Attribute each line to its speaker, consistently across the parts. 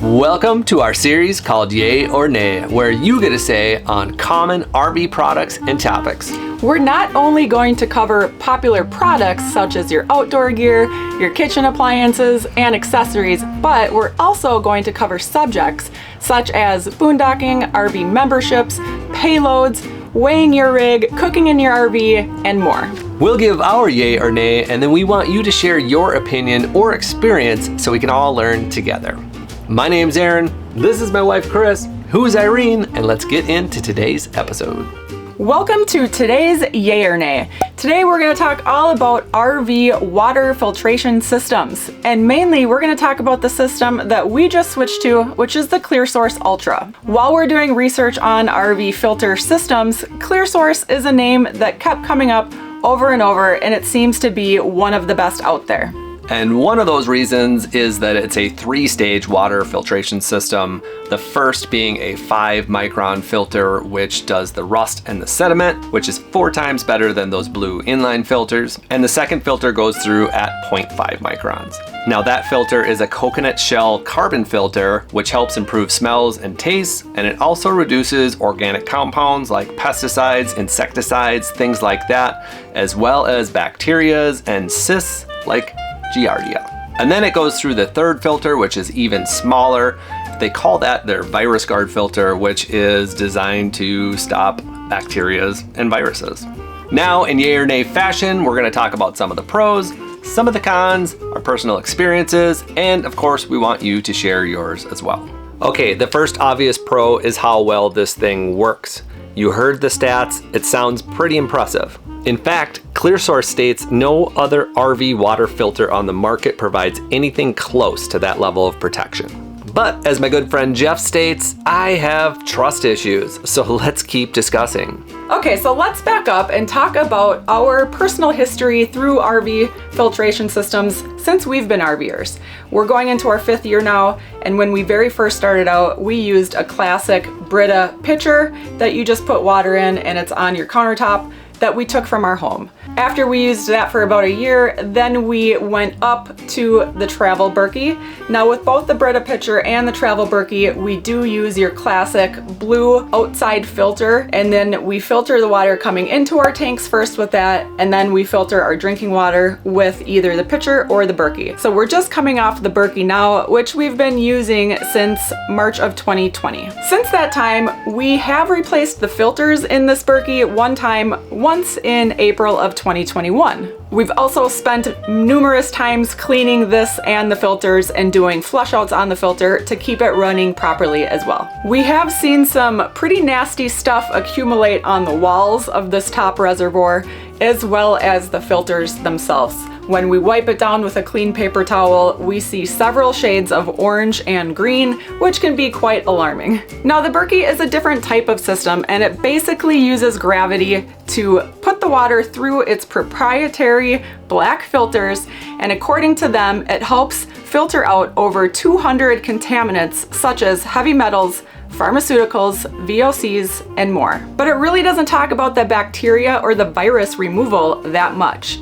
Speaker 1: Welcome to our series called Yay or Nay, where you get a say on common RV products and topics.
Speaker 2: We're not only going to cover popular products such as your outdoor gear, your kitchen appliances, and accessories, but we're also going to cover subjects such as boondocking, RV memberships, payloads, weighing your rig, cooking in your RV, and more.
Speaker 1: We'll give our yay or nay, and then we want you to share your opinion or experience so we can all learn together. My name's Aaron, this is my wife Chris, who's Irene, and let's get into today's episode.
Speaker 2: Welcome to today's Yay or Nay. Today we're going to talk all about RV water filtration systems, and mainly we're going to talk about the system that we just switched to, which is the Clearsource Ultra. While we're doing research on RV filter systems, Clearsource is a name that kept coming up over and over, and it seems to be one of the best out there.
Speaker 1: And one of those reasons is that it's a 3-stage water filtration system. The first being a 5-micron filter, which does the rust and the sediment, which is 4 times better than those blue inline filters. And the second filter goes through at 0.5 microns. Now that filter is a coconut shell carbon filter, which helps improve smells and tastes. And it also reduces organic compounds like pesticides, insecticides, things like that, as well as bacterias and cysts like Giardia. And then it goes through the third filter, which is even smaller. They call that their virus guard filter, which is designed to stop bacteria and viruses. Now, in yay or nay fashion, we're going to talk about some of the pros, some of the cons, our personal experiences, and of course, we want you to share yours as well. Okay, the first obvious pro is how well this thing works. You heard the stats, it sounds pretty impressive. In fact, Clearsource states no other RV water filter on the market provides anything close to that level of protection. But as my good friend Jeff states, I have trust issues, so let's keep discussing.
Speaker 2: Okay, so let's back up and talk about our personal history through RV filtration systems since we've been RVers. We're going into our 5th year now, and when we very first started out, we used a classic Brita pitcher that you just put water in and it's on your countertop that we took from our home. After we used that for about a year, then we went up to the travel Berkey. Now with both the Brita pitcher and the travel Berkey, we do use your classic blue outside filter, and then we filter the water coming into our tanks first with that, and then we filter our drinking water with either the pitcher or the Berkey. So we're just coming off the Berkey now, which we've been using since March of 2020. Since that time, we have replaced the filters in this Berkey once in April of 2021. We've also spent numerous times cleaning this and the filters and doing flush outs on the filter to keep it running properly as well. We have seen some pretty nasty stuff accumulate on the walls of this top reservoir, as well as the filters themselves. When we wipe it down with a clean paper towel, we see several shades of orange and green, which can be quite alarming. Now the Berkey is a different type of system, and it basically uses gravity to put the water through its proprietary black filters, and according to them, it helps filter out over 200 contaminants such as heavy metals, pharmaceuticals, VOCs, and more. But it really doesn't talk about the bacteria or the virus removal that much.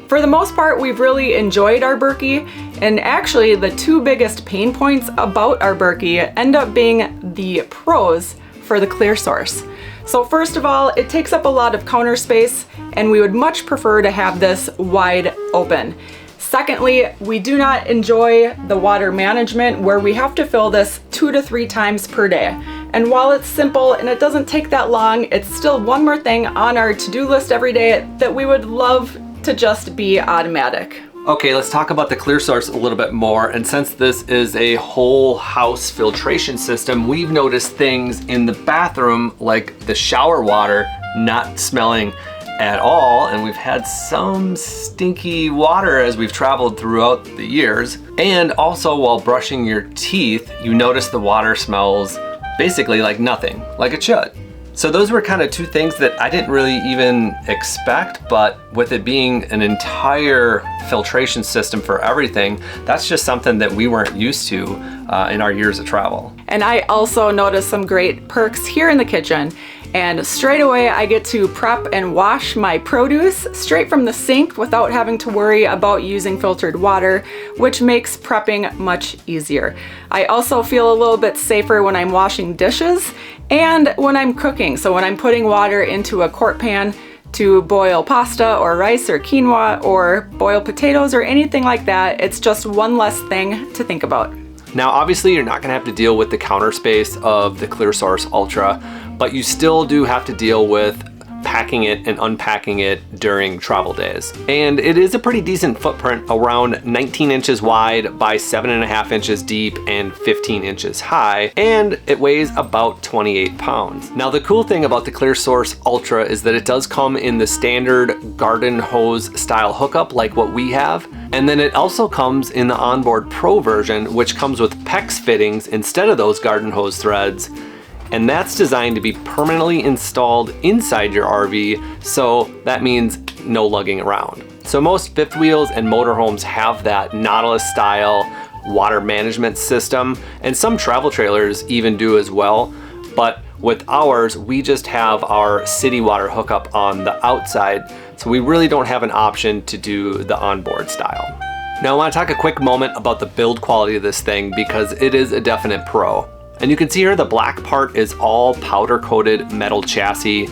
Speaker 2: For the most part, we've really enjoyed our Berkey, and actually the 2 biggest pain points about our Berkey end up being the pros for the Clearsource. So first of all, it takes up a lot of counter space, and we would much prefer to have this wide open. Secondly, we do not enjoy the water management where we have to fill this 2 to 3 times per day. And while it's simple and it doesn't take that long, it's still one more thing on our to-do list every day that we would love to just be automatic.
Speaker 1: Okay, let's talk about the Clearsource a little bit more. And since this is a whole house filtration system, we've noticed things in the bathroom like the shower water not smelling at all, and we've had some stinky water as we've traveled throughout the years. And also while brushing your teeth, you notice the water smells basically like nothing, like it should. So those were kind of 2 things that I didn't really even expect, but with it being an entire filtration system for everything, that's just something that we weren't used to in our years of travel.
Speaker 2: And I also noticed some great perks here in the kitchen. And straight away I get to prep and wash my produce straight from the sink without having to worry about using filtered water, which makes prepping much easier. I also feel a little bit safer when I'm washing dishes and when I'm cooking. So when I'm putting water into a quart pan to boil pasta or rice or quinoa or boil potatoes or anything like that, it's just one less thing to think about.
Speaker 1: Now, obviously you're not gonna have to deal with the counter space of the Clearsource Ultra, but you still do have to deal with packing it and unpacking it during travel days. And it is a pretty decent footprint, around 19 inches wide by 7.5 inches deep and 15 inches high, and it weighs about 28 pounds. Now, the cool thing about the Clearsource Ultra is that it does come in the standard garden hose style hookup like what we have, and then it also comes in the onboard Pro version, which comes with PEX fittings instead of those garden hose threads. And that's designed to be permanently installed inside your RV, so that means no lugging around. So most fifth wheels and motorhomes have that Nautilus style water management system, and some travel trailers even do as well. But with ours, we just have our city water hookup on the outside, so we really don't have an option to do the onboard style. Now I want to talk a quick moment about the build quality of this thing, because it is a definite pro. And you can see here the black part is all powder coated metal chassis.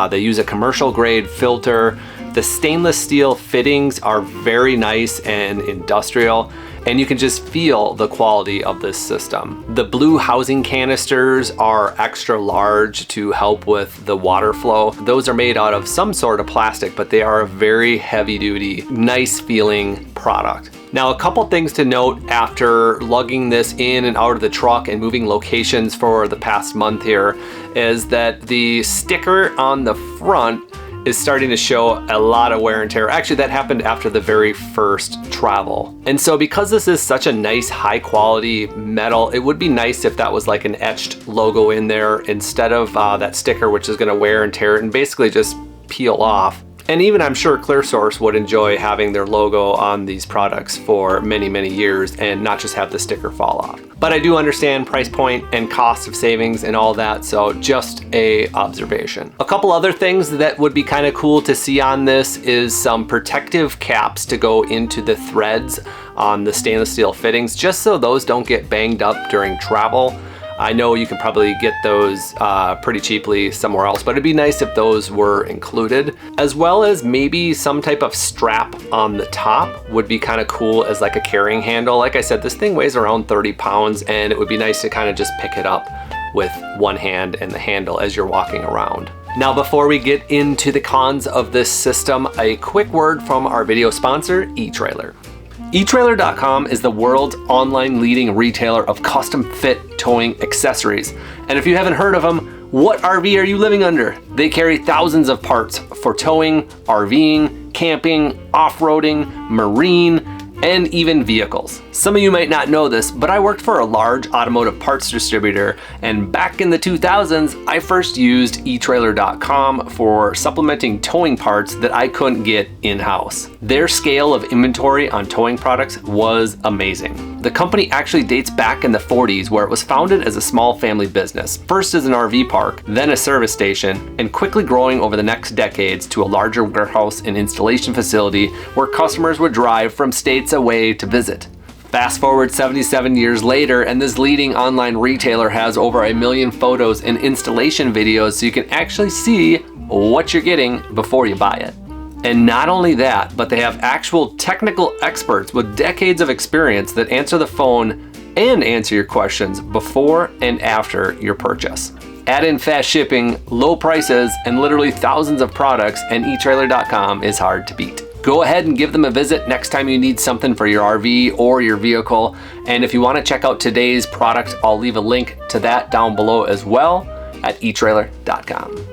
Speaker 1: They use a commercial grade filter. The stainless steel fittings are very nice and industrial, and you can just feel the quality of this system. The blue housing canisters are extra large to help with the water flow. Those are made out of some sort of plastic, but they are a very heavy duty, nice feeling product. Now, a couple things to note after lugging this in and out of the truck and moving locations for the past month here is that the sticker on the front is starting to show a lot of wear and tear. Actually, that happened after the very first travel. And so because this is such a nice high quality metal, it would be nice if that was like an etched logo in there instead of that sticker, which is gonna wear and tear it and basically just peel off. And even I'm sure Clearsource would enjoy having their logo on these products for many, many years and not just have the sticker fall off. But I do understand price point and cost of savings and all that, so just a observation. A couple other things that would be kind of cool to see on this is some protective caps to go into the threads on the stainless steel fittings, just so those don't get banged up during travel. I know you can probably get those pretty cheaply somewhere else, but it'd be nice if those were included, as well as maybe some type of strap on the top would be kind of cool as like a carrying handle. Like I said, this thing weighs around 30 pounds and it would be nice to kind of just pick it up with one hand and the handle as you're walking around. Now, before we get into the cons of this system, a quick word from our video sponsor, eTrailer. eTrailer.com is the world's online leading retailer of custom fit towing accessories. And if you haven't heard of them, what RV are you living under? They carry thousands of parts for towing, RVing, camping, off-roading, marine, and even vehicles. Some of you might not know this, but I worked for a large automotive parts distributor, and back in the 2000s, I first used eTrailer.com for supplementing towing parts that I couldn't get in-house. Their scale of inventory on towing products was amazing. The company actually dates back in the 40s, where it was founded as a small family business, first as an RV park, then a service station, and quickly growing over the next decades to a larger warehouse and installation facility where customers would drive from states away to visit. Fast forward 77 years later, and this leading online retailer has over 1 million photos and installation videos, so you can actually see what you're getting before you buy it. And not only that, but they have actual technical experts with decades of experience that answer the phone and answer your questions before and after your purchase. Add in fast shipping, low prices, and literally thousands of products, and eTrailer.com is hard to beat. Go ahead and give them a visit next time you need something for your RV or your vehicle. And if you want to check out today's product, I'll leave a link to that down below as well at eTrailer.com.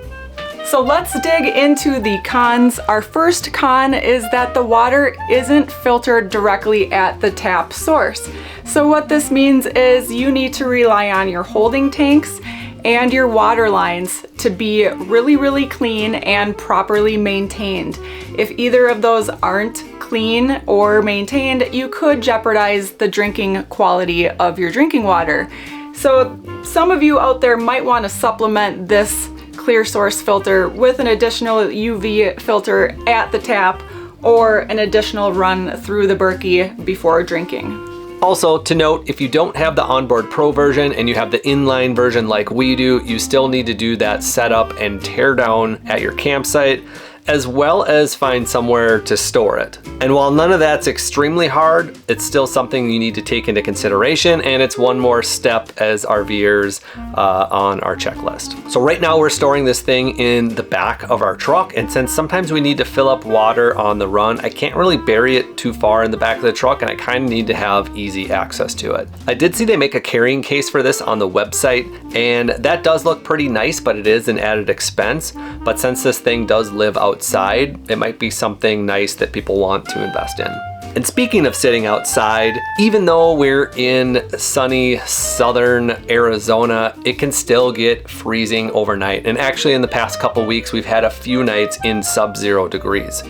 Speaker 2: So let's dig into the cons. Our first con is that the water isn't filtered directly at the tap source. So what this means is you need to rely on your holding tanks and your water lines to be really, really clean and properly maintained. If either of those aren't clean or maintained, you could jeopardize the drinking quality of your drinking water. So some of you out there might want to supplement this Clearsource filter with an additional UV filter at the tap or an additional run through the Berkey before drinking.
Speaker 1: Also, to note, if you don't have the onboard pro version and you have the inline version like we do, you still need to do that setup and tear down at your campsite, as well as find somewhere to store it. And while none of that's extremely hard, it's still something you need to take into consideration, and it's one more step as RVers on our checklist. So right now we're storing this thing in the back of our truck, and since sometimes we need to fill up water on the run, I can't really bury it too far in the back of the truck, and I kind of need to have easy access to it. I did see they make a carrying case for this on the website, and that does look pretty nice, but it is an added expense. But since this thing does live outside, it might be something nice that people want to invest in. And speaking of sitting outside, even though we're in sunny southern Arizona, it can still get freezing overnight. And actually in the past couple weeks, we've had a few nights in sub-0 degrees.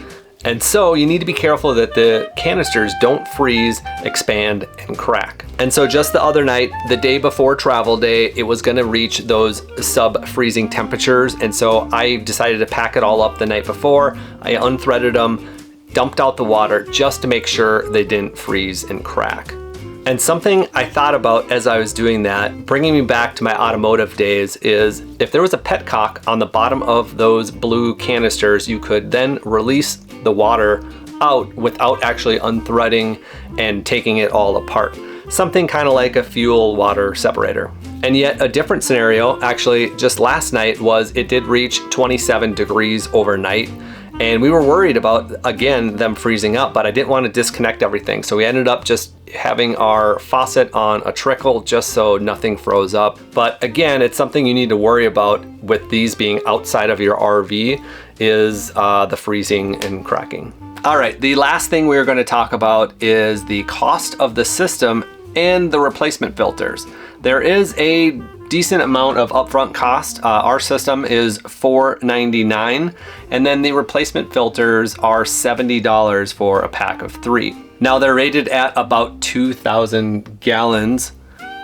Speaker 1: And so you need to be careful that the canisters don't freeze, expand, and crack. And so just the other night, the day before travel day, it was gonna reach those sub-freezing temperatures. And so I decided to pack it all up the night before. I unthreaded them, dumped out the water just to make sure they didn't freeze and crack. And something I thought about as I was doing that, bringing me back to my automotive days, is if there was a petcock on the bottom of those blue canisters, you could then release the water out without actually unthreading and taking it all apart. Something kind of like a fuel water separator. And yet a different scenario, actually just last night, was it did reach 27 degrees overnight. And we were worried about, again, them freezing up, but I didn't want to disconnect everything. So we ended up just having our faucet on a trickle just so nothing froze up. But again, it's something you need to worry about with these being outside of your RV is the freezing and cracking. All right, the last thing we're going to talk about is the cost of the system and the replacement filters. There is a decent amount of upfront cost. Our system is $4.99, and then the replacement filters are $70 for a pack of 3. Now they're rated at about 2,000 gallons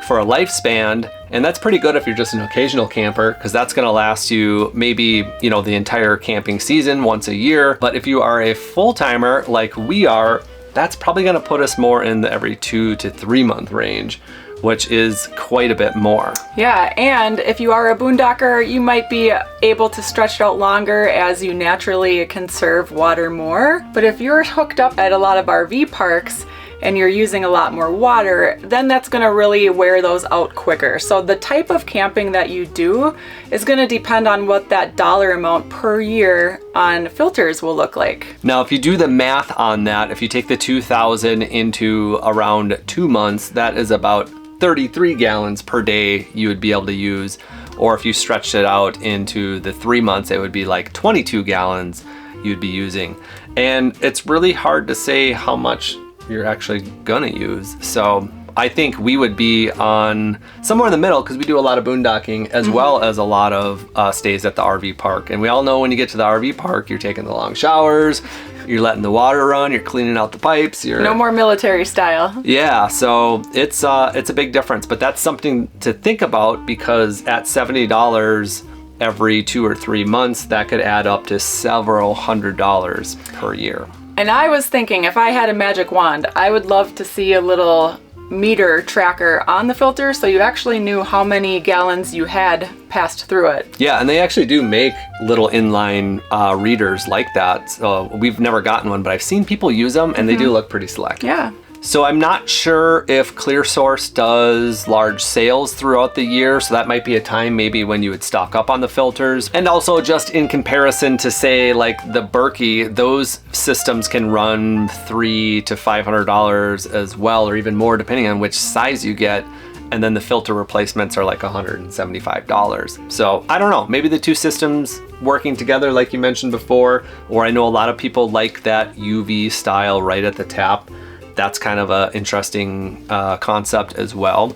Speaker 1: for a lifespan, and that's pretty good if you're just an occasional camper, because that's going to last you maybe, you know, the entire camping season once a year. But if you are a full-timer like we are, that's probably going to put us more in the every 2 to 3 month range, which is quite a bit more.
Speaker 2: Yeah, and if you are a boondocker, you might be able to stretch it out longer as you naturally conserve water more. But if you're hooked up at a lot of RV parks and you're using a lot more water, then that's gonna really wear those out quicker. So the type of camping that you do is gonna depend on what that dollar amount per year on filters will look like.
Speaker 1: Now, if you do the math on that, if you take the 2,000 into around 2 months, that is about 33 gallons per day you would be able to use. Or if you stretched it out into the 3 months, it would be like 22 gallons you'd be using. And it's really hard to say how much you're actually gonna use. So I think we would be on somewhere in the middle, because we do a lot of boondocking as well as a lot of stays at the RV park. And we all know when you get to the RV park, you're taking the long showers, you're letting the water run, you're cleaning out the pipes.
Speaker 2: No more military style.
Speaker 1: Yeah, so it's a big difference, but that's something to think about, because at $70 every 2 or 3 months, that could add up to several $100s per year.
Speaker 2: And I was thinking, if I had a magic wand, I would love to see a little meter tracker on the filter so you actually knew how many gallons you had passed through it.
Speaker 1: Yeah, and they actually do make little inline readers like that. So we've never gotten one, but I've seen people use them, and they do look pretty slick.
Speaker 2: Yeah.
Speaker 1: So I'm not sure if Clearsource does large sales throughout the year, so that might be a time maybe when you would stock up on the filters. And also just in comparison to, say, like the Berkey, those systems can run $300 to $500 as well, or even more depending on which size you get. And then the filter replacements are like $175. So I don't know, maybe the two systems working together like you mentioned before, or I know a lot of people like that UV style right at the tap. That's kind of an interesting concept as well.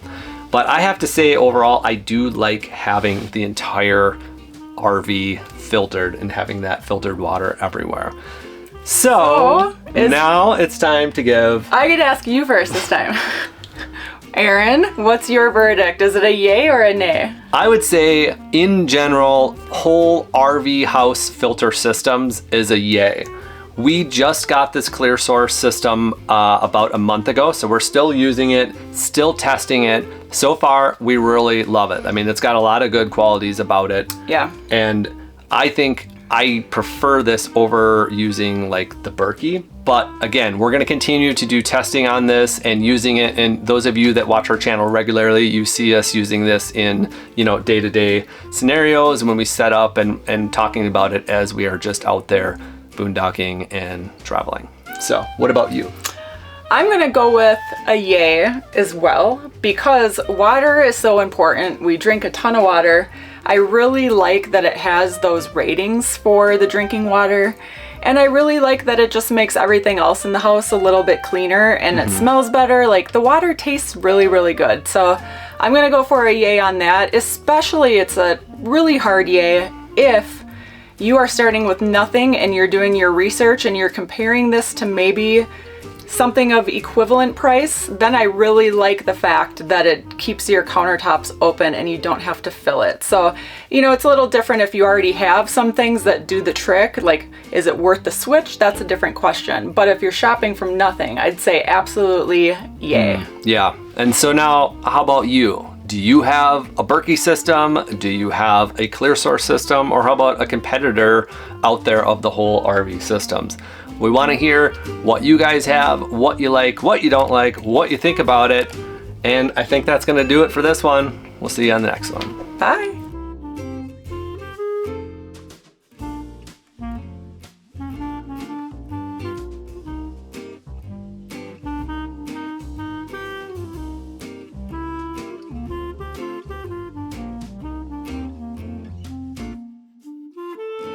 Speaker 1: But I have to say, overall, I do like having the entire RV filtered and having that filtered water everywhere. So now it's time to give...
Speaker 2: I get to ask you first this time. Aaron, what's your verdict? Is it a yay or a nay?
Speaker 1: I would say, in general, whole RV house filter systems is a yay. We just got this Clearsource system about a month ago, so we're still using it, still testing it. So far, we really love it. I mean, it's got a lot of good qualities about it.
Speaker 2: Yeah.
Speaker 1: And I think I prefer this over using like the Berkey. But again, we're gonna continue to do testing on this and using it. And those of you that watch our channel regularly, you see us using this in, you know, day-to-day scenarios when we set up and talking about it as we are just out there boondocking and traveling. So what about you?
Speaker 2: I'm gonna go with a yay as well, because water is so important. We drink a ton of water. I really like that it has those ratings for the drinking water. And I really like that it just makes everything else in the house a little bit cleaner, and it smells better. Like, the water tastes really, really good. So I'm gonna go for a yay on that. Especially, it's a really hard yay if you are starting with nothing and you're doing your research and you're comparing this to maybe something of equivalent price. Then I really like the fact that it keeps your countertops open and you don't have to fill it. So, you know, it's a little different if you already have some things that do the trick. Like, is it worth the switch? That's a different question. But if you're shopping from nothing, I'd say absolutely yay.
Speaker 1: Yeah. And so now, how about you? Do you have a Berkey system? Do you have a Clearsource system? Or how about a competitor out there of the whole RV systems? We want to hear what you guys have, what you like, what you don't like, what you think about it. And I think that's going to do it for this one. We'll see you on the next one.
Speaker 2: Bye.